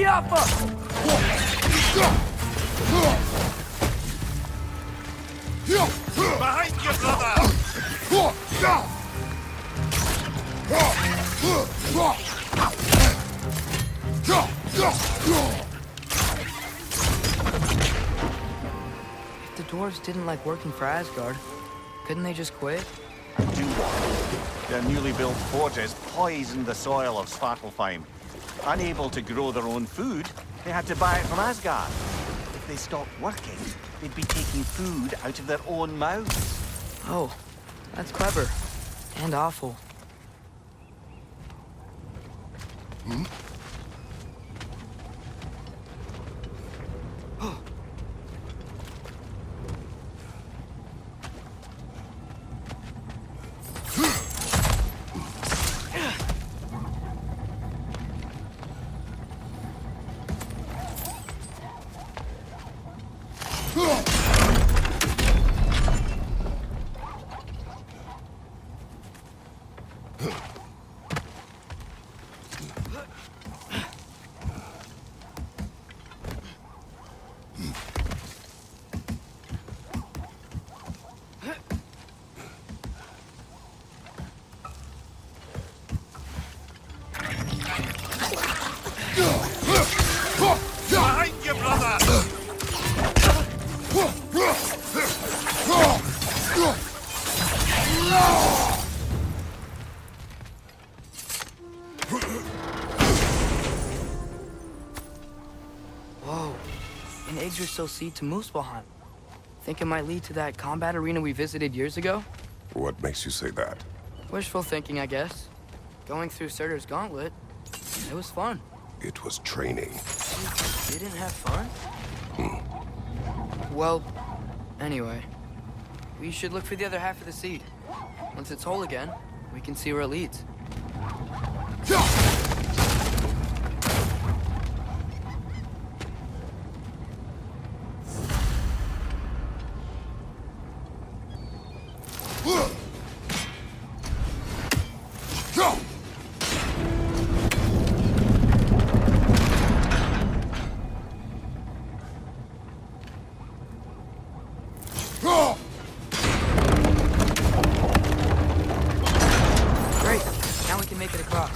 Behind you, brother! If the dwarves didn't like working for Asgard, couldn't they just quit? Do what? Their newly built forges poisoned the soil of Svartalfheim. Unable to grow their own food, they had to buy it from Asgard. If they stopped working, they'd be taking food out of their own mouths. Oh, that's clever. And awful. Behind you, brother! Whoa. An Yggdrasil seed to Muspelheim. Think it might lead to that combat arena we visited years ago? What makes you say that? Wishful thinking, I guess. Going through Surtur's gauntlet, it was fun. It was training. You didn't have fun? Well, anyway. We should look for the other half of the seed. Once it's whole again, we can see where it leads. Great. Now we can make it across.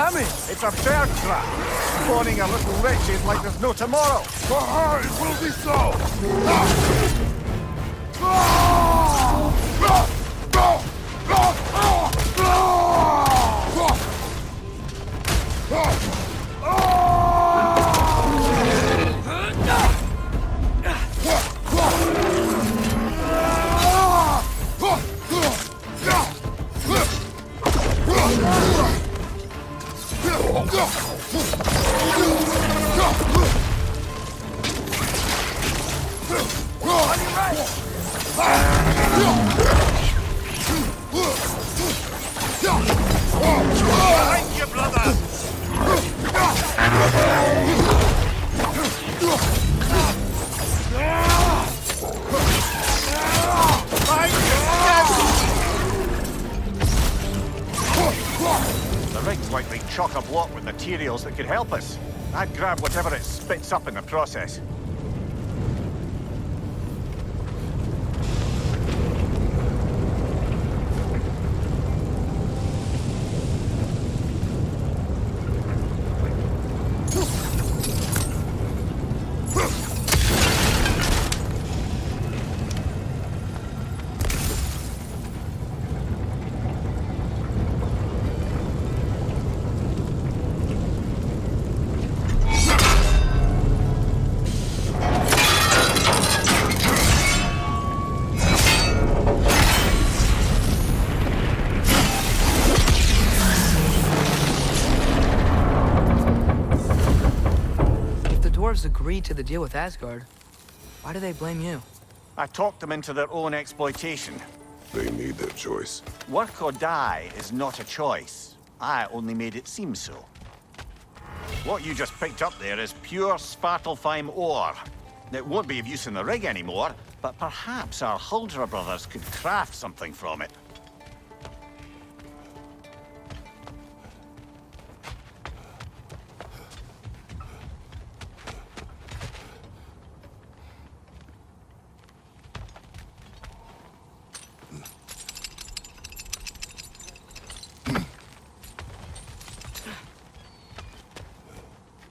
coming! It's a bear trap, spawning a little wretches like there's no tomorrow. For her, it will be so! Behind you, brother! Behind you! The rig's likely chock-a-block with materials that could help us. I'd grab whatever it spits up in the process. Agreed to the deal with Asgard. Why do they blame you? I talked them into their own exploitation. They made their choice. Work or die is not a choice. I only made it seem so. What you just picked up there is pure Svartalfheim ore. It won't be of use in the rig anymore, but perhaps our Huldra brothers could craft something from it.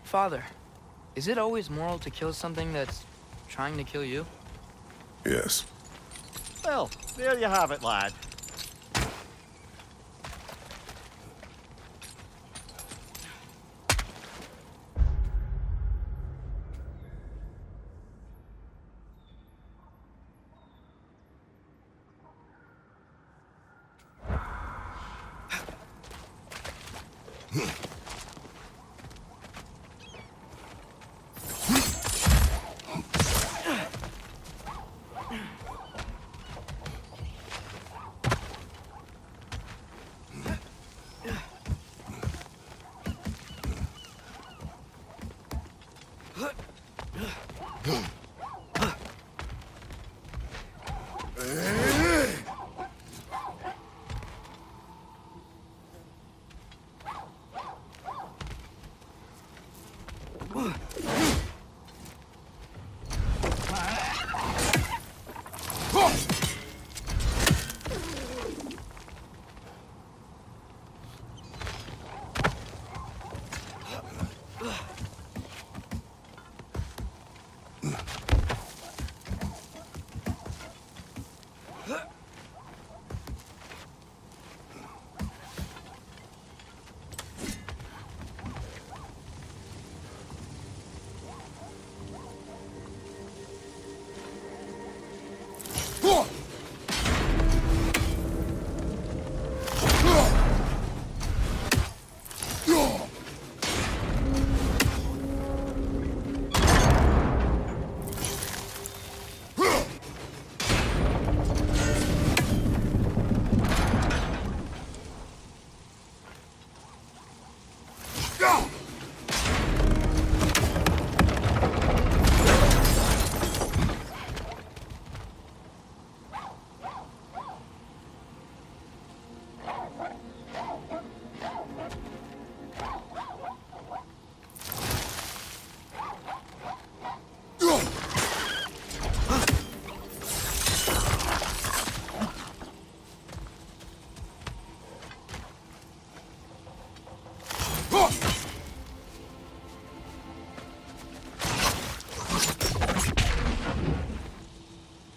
Father, is it always moral to kill something that's trying to kill you? Yes. Well, there you have it, lad.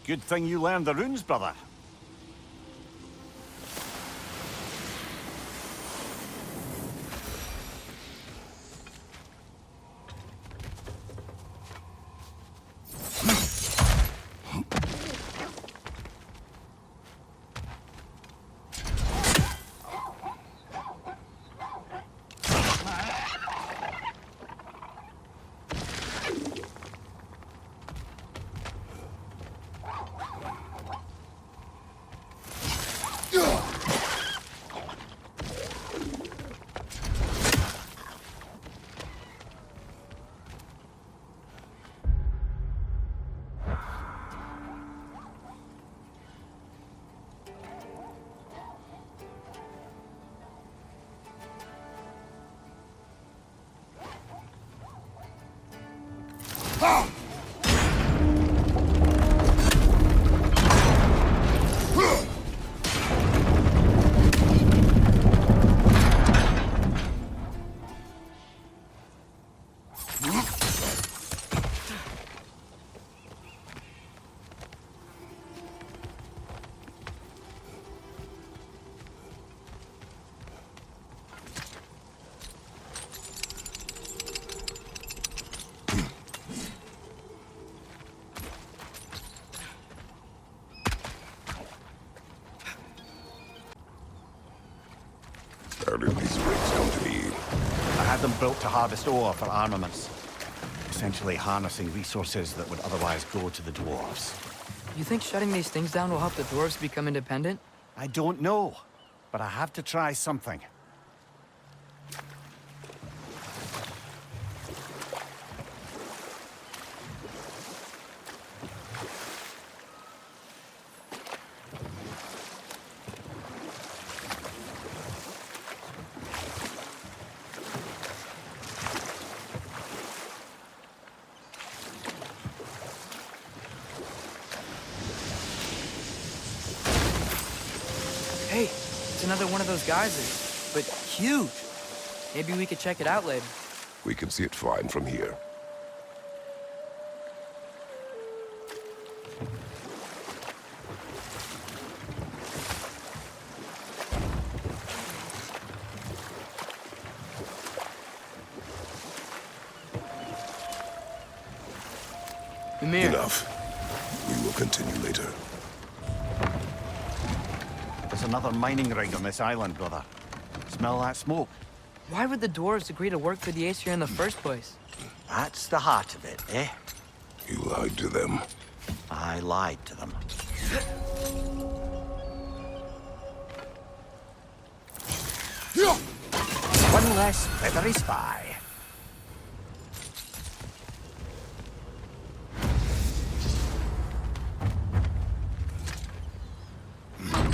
Good thing you learned the runes, brother. How did these rigs come to be? I had them built to harvest ore for armaments. Essentially harnessing resources that would otherwise go to the dwarves. You think shutting these things down will help the dwarves become independent? I don't know, but I have to try something. Hey, it's another one of those geysers, but huge. Maybe we could check it out later. We can see it fine from here. Ymir, Enough. We will continue later. There's another mining rig on this island, brother. Smell that smoke? why would the dwarves agree to work for the Aesir in the first place? That's the heart of it, eh? You lied to them. I lied to them. One less feathery spy.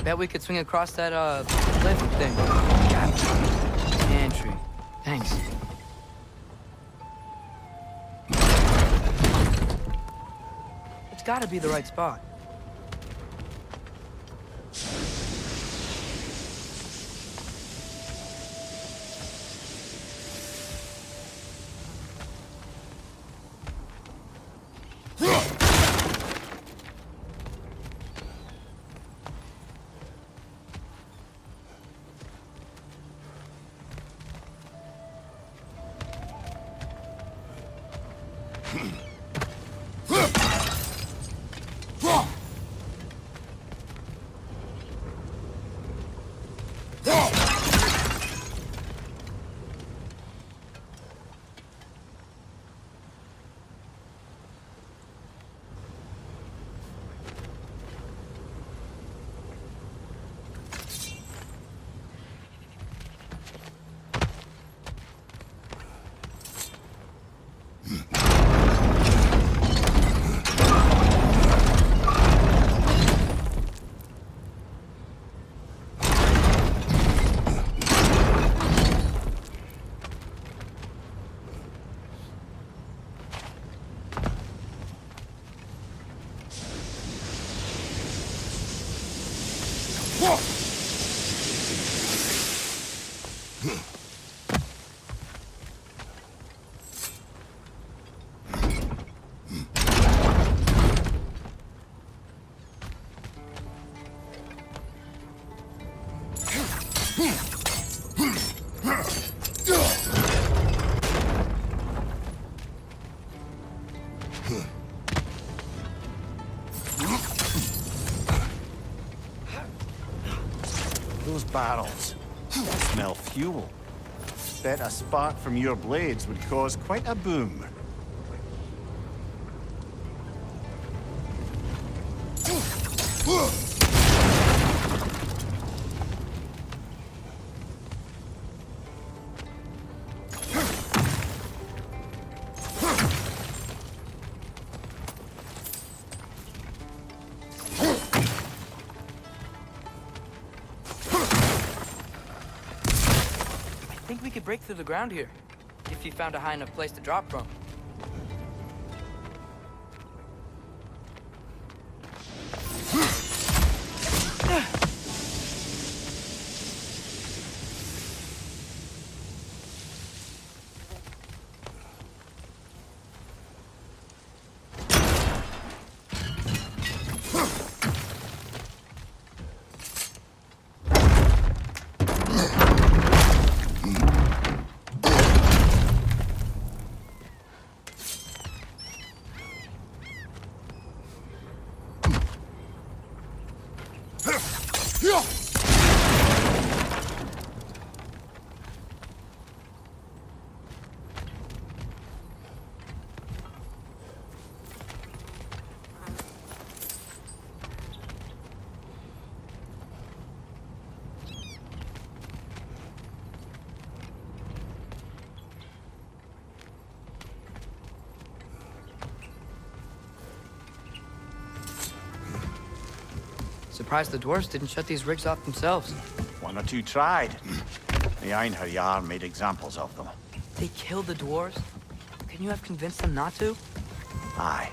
Bet we could swing across that, lift thing. Gantry. Thanks. It's gotta be the right spot. barrels. They smell fuel. Bet a spark from your blades would cause quite a boom. I think we could break through the ground here, if you found a high enough place to drop from. Surprised the dwarves didn't shut these rigs off themselves. One or two tried. The Einherjar made examples of them. They killed the dwarves? Couldn't you have convinced them not to? Aye.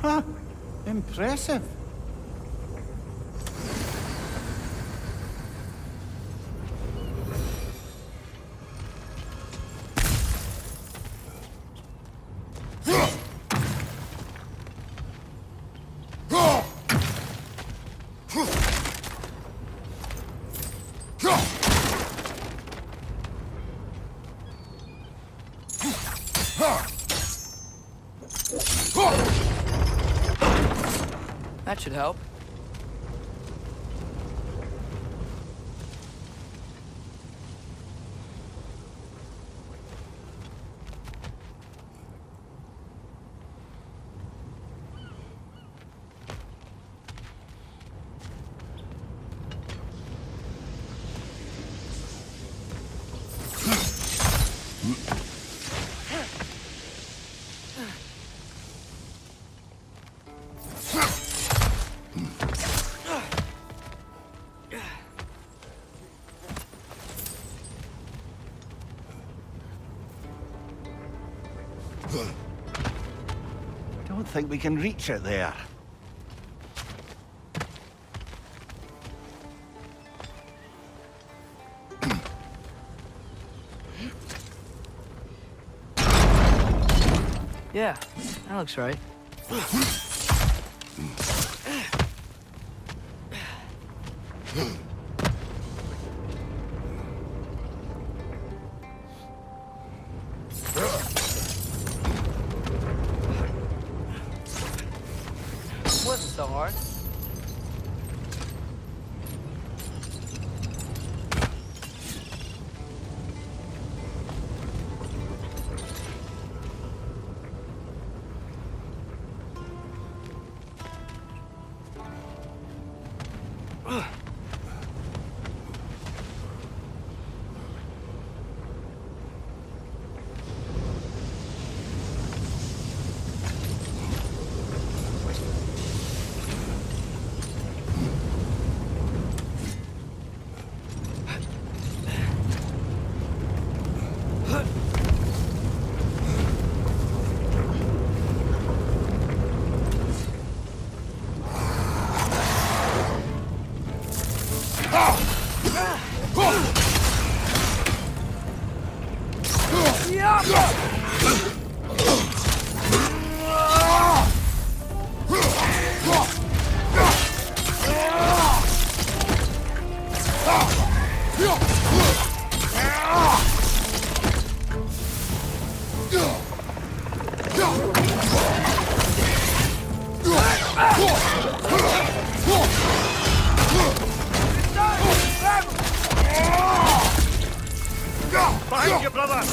Huh. Impressive. That should help. Don't think we can reach it there. Yeah, that looks right. Wasn't so hard. Behind you, brother!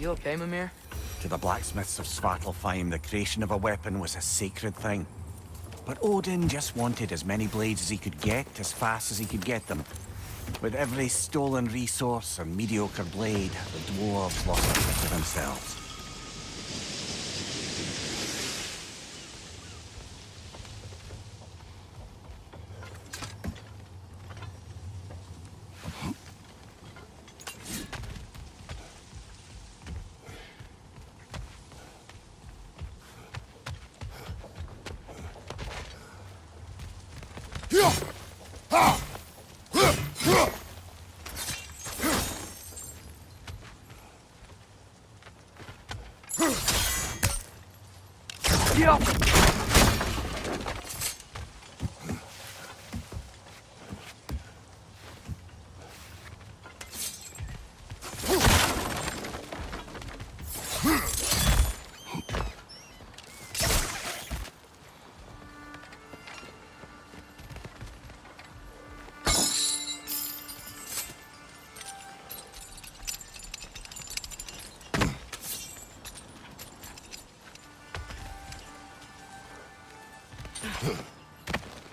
You okay, Mimir? To the blacksmiths of Svartalfheim, the creation of a weapon was a sacred thing. But Odin just wanted as many blades as he could get, as fast as he could get them. With every stolen resource and mediocre blade, the dwarves lost a bit of themselves.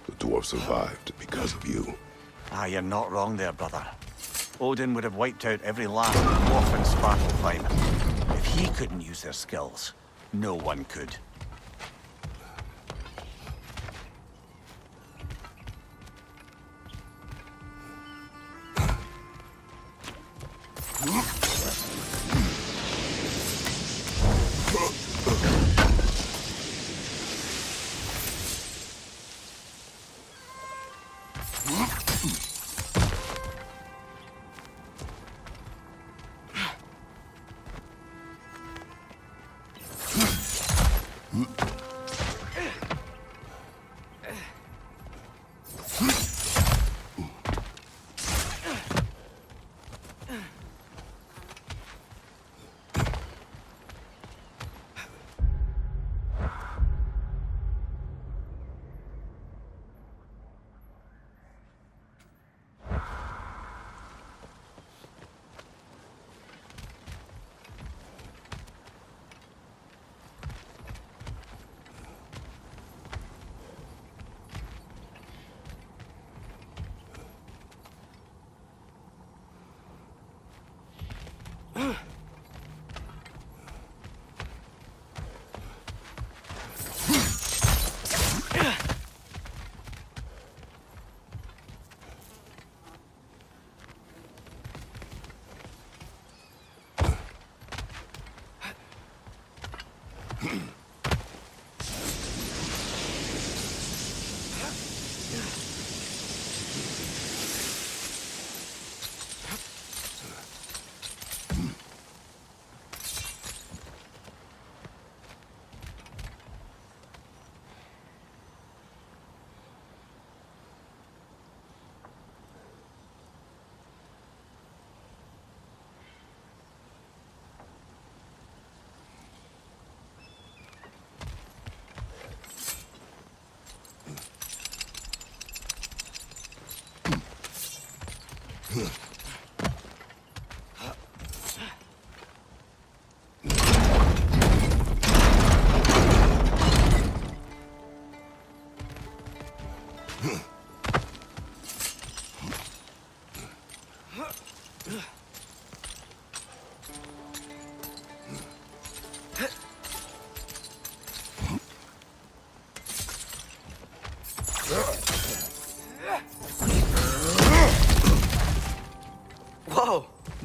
The dwarf survived because of you. Ah, you're not wrong there, brother. Odin would have wiped out every last dwarf in Svartalfheim. If he couldn't use their skills, no one could.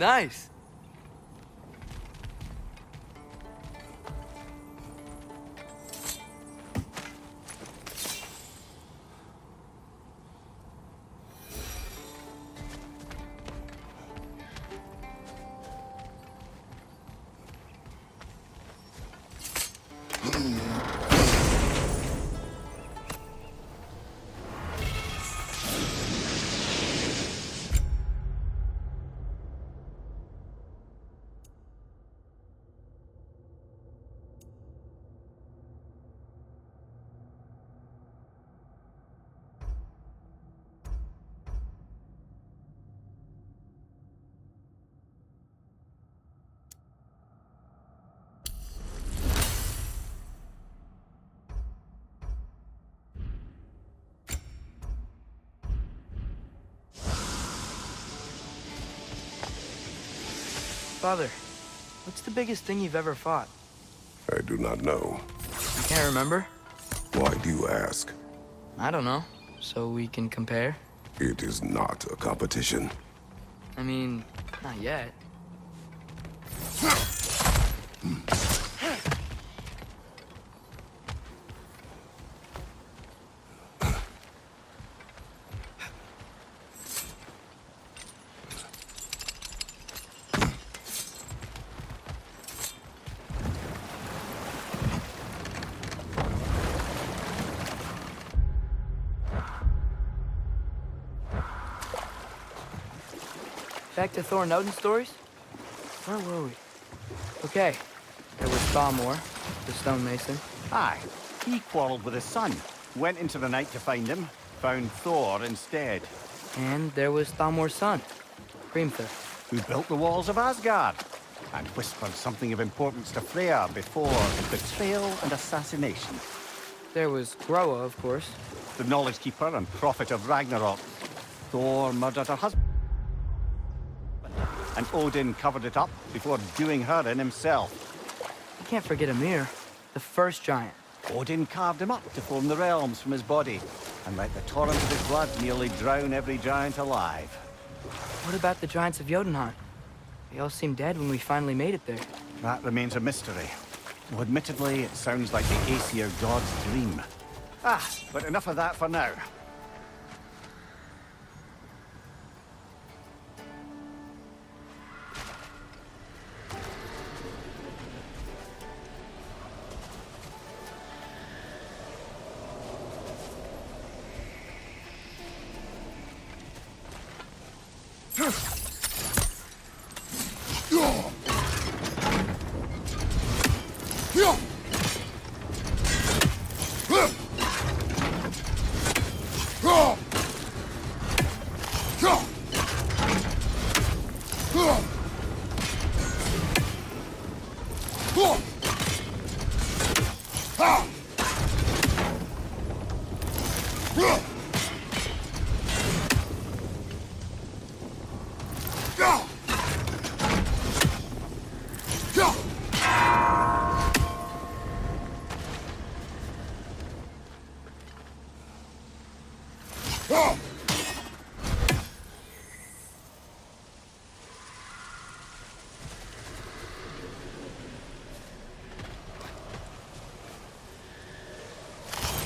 Nice. Father, what's the biggest thing you've ever fought? I do not know. You can't remember? Why do you ask? I don't know. So we can compare? It is not a competition. I mean, not yet. Back to Thor and Odin stories? Where were we? Okay, there was Thalmor, the stonemason. Aye, he quarreled with his son, went into the night to find him, found Thor instead, And there was Thalmor's son, Hrimthur. who built the walls of Asgard, and whispered something of importance to Freya before betrayal and assassination. There was Groa, of course. The knowledge keeper and prophet of Ragnarok. Thor murdered her husband, and Odin covered it up before doing her in himself. You can't forget Ymir, the first giant. Odin carved him up to form the realms from his body, and let the torrent of his blood nearly drown every giant alive. What about the giants of Jotunheim? They all seemed dead when we finally made it there. That remains a mystery. Though admittedly, it sounds like the Aesir god's dream. But enough of that for now.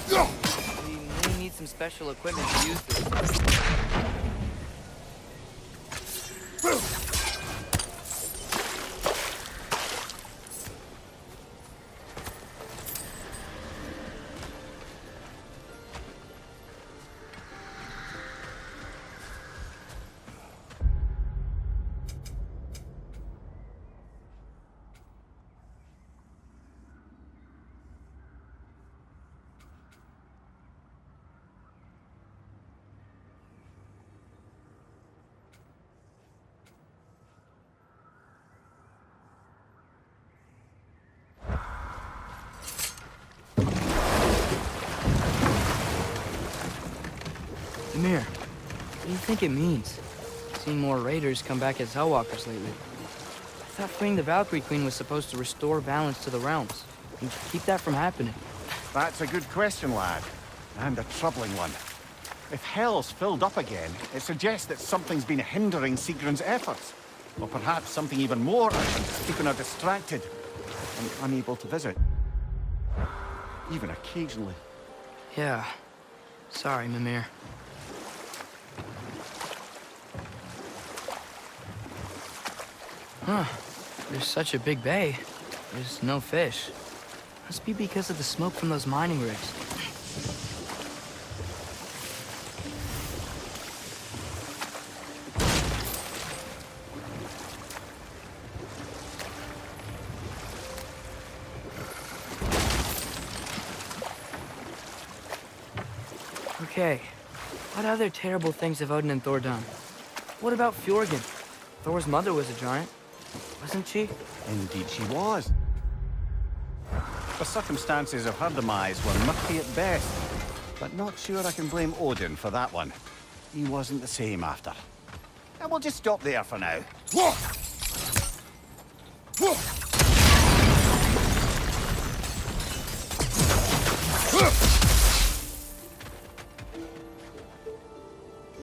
We may need some special equipment to use this. Ymir, what do you think it means? Seen more raiders come back as Hellwalkers lately. I thought freeing the Valkyrie Queen was supposed to restore balance to the realms and keep that from happening. That's a good question, lad. And a troubling one. If Hell's filled up again, it suggests that something's been hindering Sigrun's efforts. Or perhaps something even more urgent, keeping her distracted and unable to visit. Even occasionally. Yeah. Sorry, Mimir. Huh. There's such a big bay. There's no fish. Must be because of the smoke from those mining rigs. Okay, what other terrible things have Odin and Thor done? What about Fjorgen? Thor's mother was a giant, wasn't she? Indeed she was. The circumstances of her demise were murky at best, but not sure I can blame Odin for that one. He wasn't the same after. And we'll just stop there for now.